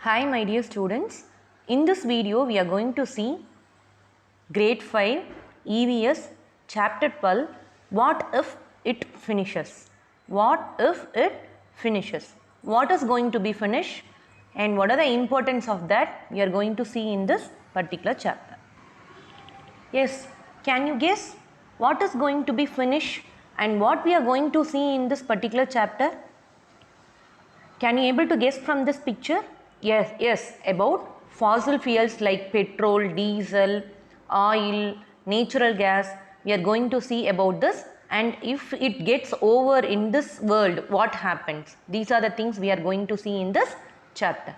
Hi my dear students, in this video we are going to see grade 5 EVS chapter 12 what if it finishes. What if it finishes? What is going to be finished and what are the importance of that we are going to see in this particular chapter. Yes, can you guess what is going to be finished and what we are going to see in this particular chapter? Can you able to guess from this picture? Yes, about fossil fuels like petrol, diesel, oil, natural gas. We are going to see about this, and if it gets over in this world, what happens? These are the things we are going to see in this chapter.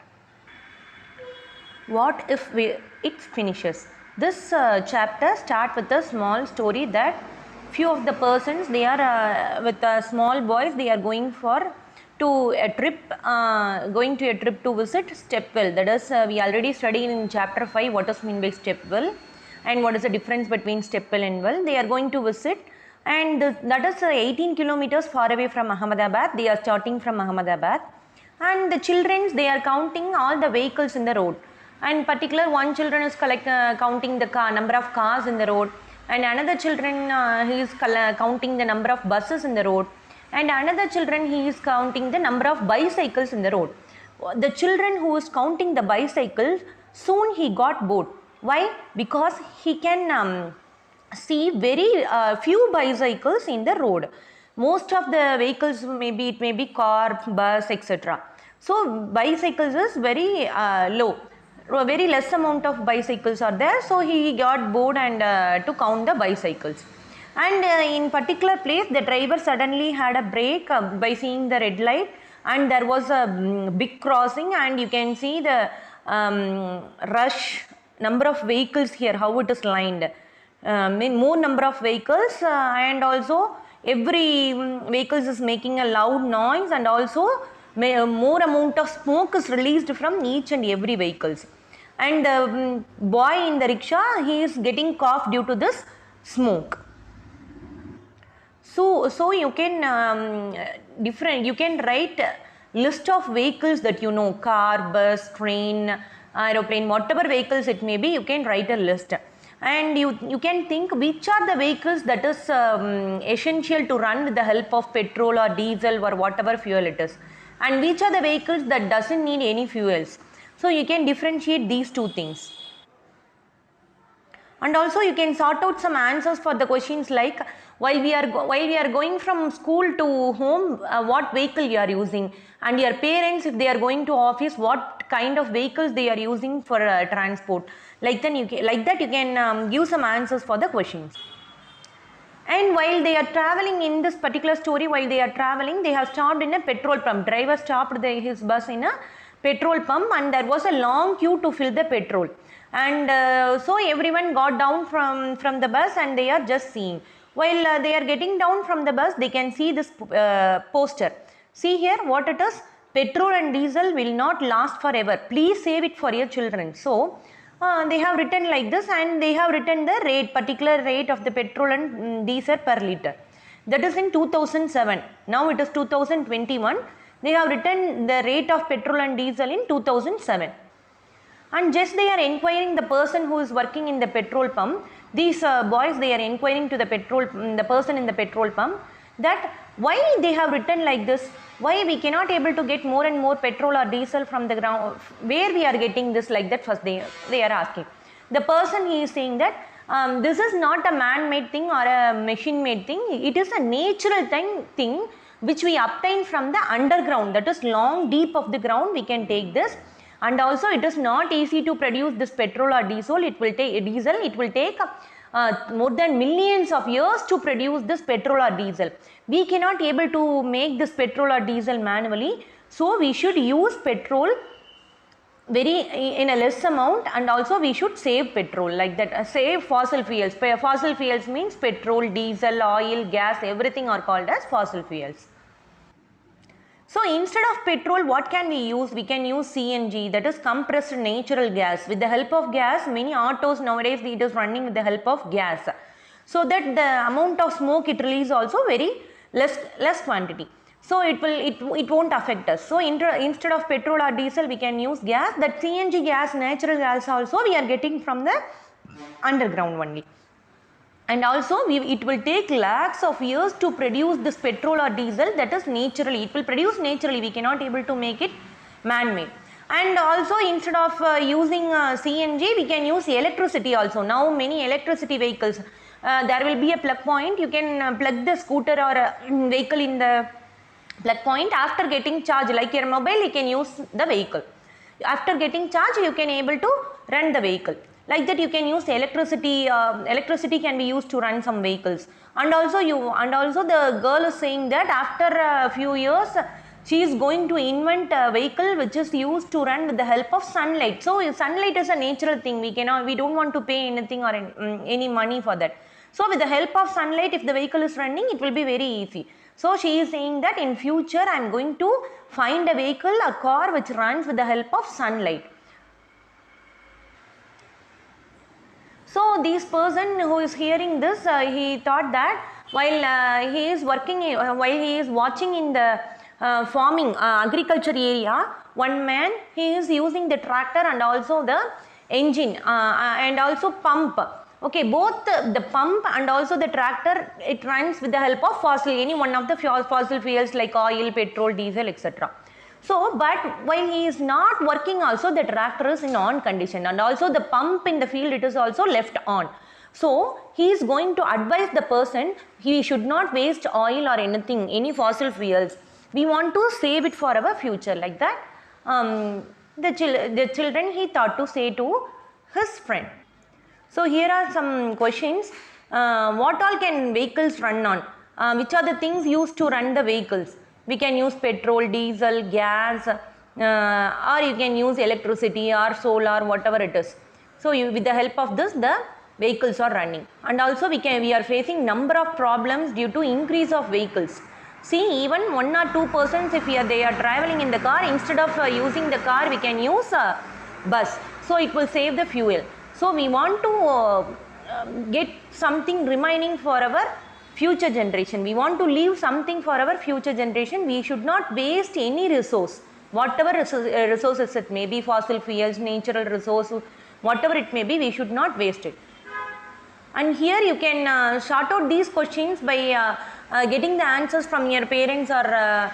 What if it finishes? This chapter start with a small story that few of the persons, they are with small boys, they are going to a trip to visit stepwell. That is, we already studied in chapter 5 what is mean by stepwell and what is the difference between stepwell and well. They are going to visit, and that is 18 kilometers far away from Ahmedabad. They are starting from Ahmedabad, and the children, they are counting all the vehicles in the road, and particular one children is counting the number of cars in the road, and another children he is counting the number of buses in the road, and another children he is counting the number of bicycles in the road. The children who is counting the bicycles, soon he got bored. Why? Because he can see very few bicycles in the road. Most of the vehicles, it may be car, bus, etc. So bicycles is very low. Very less amount of bicycles are there, so he got bored and to count the bicycles. And in particular place, the driver suddenly had a break by seeing the red light, and there was a big crossing, and you can see the rush number of vehicles here, how it is lined. More number of vehicles, and also every vehicles is making a loud noise, and also more amount of smoke is released from each and every vehicles. And the boy in the rickshaw, he is getting cough due to this smoke. So you can you can write list of vehicles that you know, car, bus, train, aeroplane, whatever vehicles it may be, you can write a list. And you can think which are the vehicles that is essential to run with the help of petrol or diesel or whatever fuel it is, and which are the vehicles that doesn't need any fuels. So you can differentiate these two things. And also you can sort out some answers for the questions like, while we are going from school to home, what vehicle you are using, and your parents, if they are going to office, what kind of vehicles they are using for transport. Like that you can give some answers for the questions. And while they are traveling in this particular story, while they are traveling, they have stopped in a petrol pump. Driver stopped his bus in a petrol pump, and there was a long queue to fill the petrol. And so everyone got down from the bus, and they are just seeing. While they are getting down from the bus, they can see this poster. See here what it is: petrol and diesel will not last forever. Please save it for your children. So they have written like this, and they have written the particular rate of the petrol and diesel per liter. That is in 2007. Now it is 2021. They have written the rate of petrol and diesel in 2007. And just they are inquiring the person who is working in the petrol pump. These boys, they are inquiring to the person in the petrol pump, that why they have written like this, why we cannot able to get more and more petrol or diesel from the ground, where we are getting this, like that. First they are asking. The person, he is saying that this is not a man-made thing or a machine-made thing, it is a natural thing which we obtain from the underground, that is long deep of the ground we can take this. And also it is not easy to produce this petrol or diesel. It will take more than millions of years to produce this petrol or diesel. We cannot able to make this petrol or diesel manually, so we should use petrol in a less amount, and also we should save petrol, like that. Save fossil fuels. Fossil fuels means petrol, diesel, oil, gas, everything are called as fossil fuels. So instead of petrol, what can we use? We can use CNG, that is compressed natural gas. With the help of gas, many autos nowadays, it is running with the help of gas, so that the amount of smoke it releases also very less quantity. So it won't affect us. So instead of petrol or diesel, we can use gas. That CNG gas, natural gas also we are getting from the underground only. And also it will take lakhs of years to produce this petrol or diesel, that is naturally, it will produce naturally, we cannot able to make it man-made. And also instead of using CNG, we can use electricity also. Now many electricity vehicles, there will be a plug point, you can plug the scooter or vehicle in the plug point. After getting charge, like your mobile, you can use the vehicle. After getting charge, you can able to run the vehicle. Like that you can use electricity. Electricity can be used to run some vehicles. And also the girl is saying that after a few years she is going to invent a vehicle which is used to run with the help of sunlight. So sunlight is a natural thing, we don't want to pay anything or any money for that. So with the help of sunlight, if the vehicle is running, it will be very easy. So she is saying that in future I am going to find a vehicle, a car which runs with the help of sunlight. So this person who is hearing this, he thought that while he is working, while he is watching in the farming agriculture area, one man, he is using the tractor and also the engine and also pump. Okay, both the pump and also the tractor, it runs with the help of any one of the fossil fuels like oil, petrol, diesel, etc. So, but while he is not working also, the tractor is in on condition, and also the pump in the field, it is also left on. So, he is going to advise the person, he should not waste oil or anything, any fossil fuels. We want to save it for our future, like that. The children, he thought to say to his friend. So, here are some questions. What all can vehicles run on? Which are the things used to run the vehicles? We can use petrol, diesel, gas, or you can use electricity or solar, whatever it is. So with the help of this, the vehicles are running. And also we are facing number of problems due to increase of vehicles. See, even 1 or 2 persons, if they are traveling in the car, instead of using the car, we can use a bus. So it will save the fuel. So we want to get something remaining for our future generation. We want to leave something for our future generation. We should not waste any resource, whatever resources it may be, fossil fuels, natural resource, whatever it may be, we should not waste it. And here you can sort out these questions by getting the answers from your parents or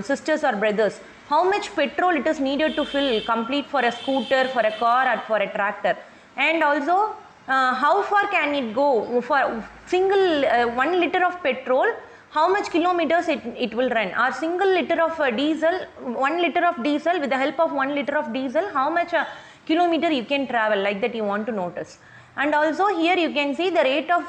sisters or brothers. How much petrol it is needed to fill complete for a scooter, for a car, or for a tractor, and also how far can it go for single 1 liter of petrol, how much kilometers it will run, or single liter of diesel, 1 liter of diesel, with the help of 1 liter of diesel, how much kilometer you can travel, like that you want to notice. And also here you can see the rate of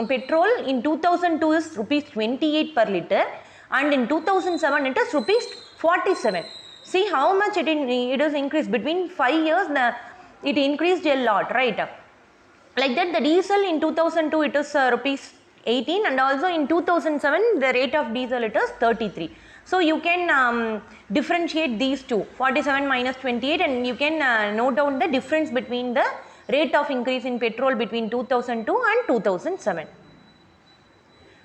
petrol in 2002 is rupees 28 per liter, and in 2007 it is rupees 47. See how much it is increased between 5 years, it increased a lot, right? Like that, the diesel in 2002 it is rupees 18, and also in 2007 the rate of diesel it is 33. So you can differentiate these two, 47 minus 28, and you can note down the difference between the rate of increase in petrol between 2002 and 2007.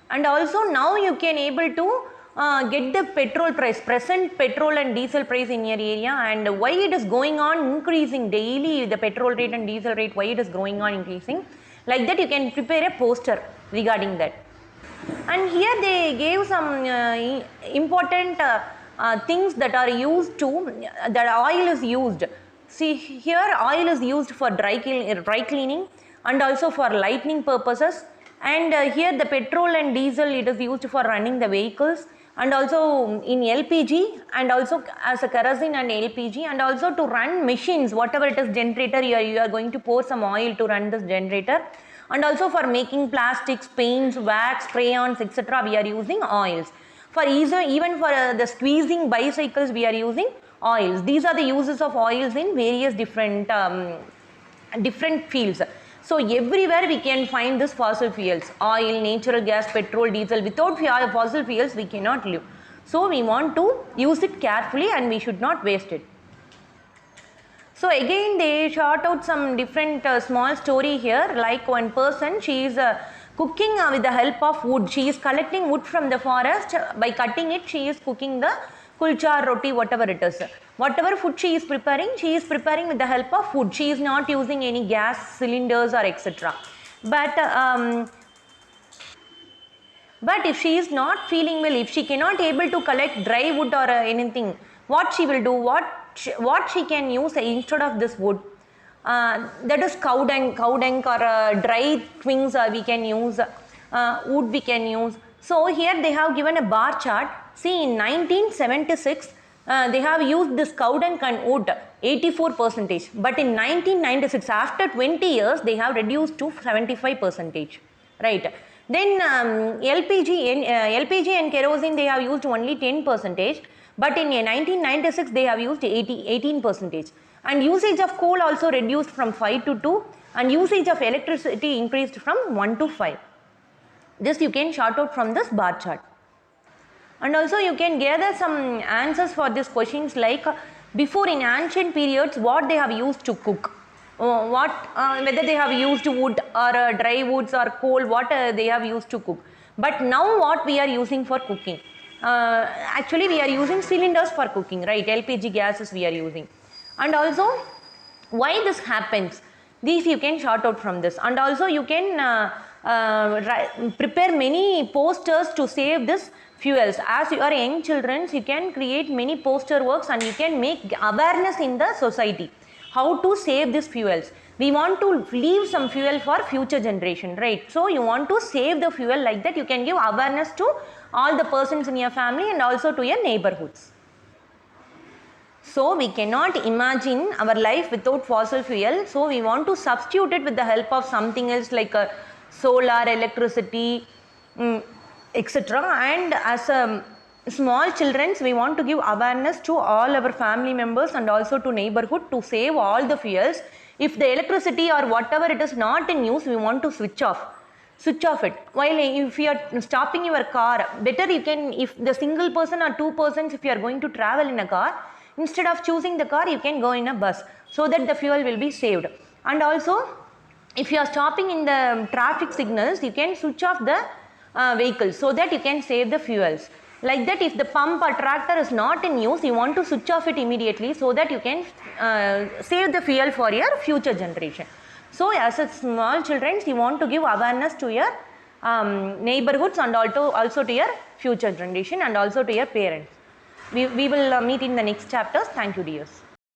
And also now you can able to get the petrol price, present petrol and diesel price in your area, and why it is going on increasing daily, the petrol rate and diesel rate, why it is going on increasing. Like that you can prepare a poster regarding that. And here they gave some important things that are used to, that oil is used. See here, oil is used for dry cleaning and also for lighting purposes, and here the petrol and diesel, it is used for running the vehicles, and also in LPG, and also as a kerosene and LPG, and also to run machines, whatever it is, generator, you are going to pour some oil to run this generator, and also for making plastics, paints, wax, crayons, etc. we are using oils. For even for the squeezing bicycles we are using oils. These are the uses of oils in various different fields. So everywhere we can find this fossil fuels, oil, natural gas, petrol, diesel. Without fossil fuels we cannot live. So we want to use it carefully and we should not waste it. So again they shot out some different small story here, like one person, she is cooking with the help of wood. She is collecting wood from the forest. By cutting it, she is cooking the kulcha, roti, whatever it is. Whatever food she is preparing with the help of wood. She is not using any gas cylinders or etc. But if she is not feeling well, if she cannot able to collect dry wood or anything, what she will do, what she can use instead of this wood, that is cow dung or dry twigs we can use, wood we can use. So here they have given a bar chart. See, in 1976 they have used this cow dung and wood 84%, but in 1996, after 20 years, they have reduced to 75%, right? Then LPG and kerosene they have used only 10%, but in 1996 they have used 18%. And usage of coal also reduced from 5 to 2, and usage of electricity increased from 1 to 5. This you can sort out from this bar chart. And also you can gather some answers for these questions, like before in ancient periods what they have used to cook. Whether they have used wood or dry woods or coal, what they have used to cook. But now what we are using for cooking? Actually we are using cylinders for cooking, right? LPG gases we are using. And also why this happens, these you can sort out from this. And also you can prepare many posters to save this fuels. As you are young children, you can create many poster works and you can make awareness in the society how to save these fuels. We want to leave some fuel for future generation, right? So you want to save the fuel, like that you can give awareness to all the persons in your family and also to your neighborhoods. So we cannot imagine our life without fossil fuel. So we want to substitute it with the help of something else, like solar, electricity, etc. And as small children, we want to give awareness to all our family members and also to neighborhood to save all the fuels. If the electricity or whatever it is not in use, we want to switch off it. While if you are stopping your car, better you can, if the single person or two persons, if you are going to travel in a car, instead of choosing the car, you can go in a bus, so that the fuel will be saved. And also if you are stopping in the traffic signals, you can switch off the vehicle, so that you can save the fuels. Like that, if the pump or tractor is not in use, you want to switch off it immediately, so that you can save the fuel for your future generation. So as a small children, you want to give awareness to your neighborhoods and also to your future generation and also to your parents. We will meet in the next chapters. Thank you, dears.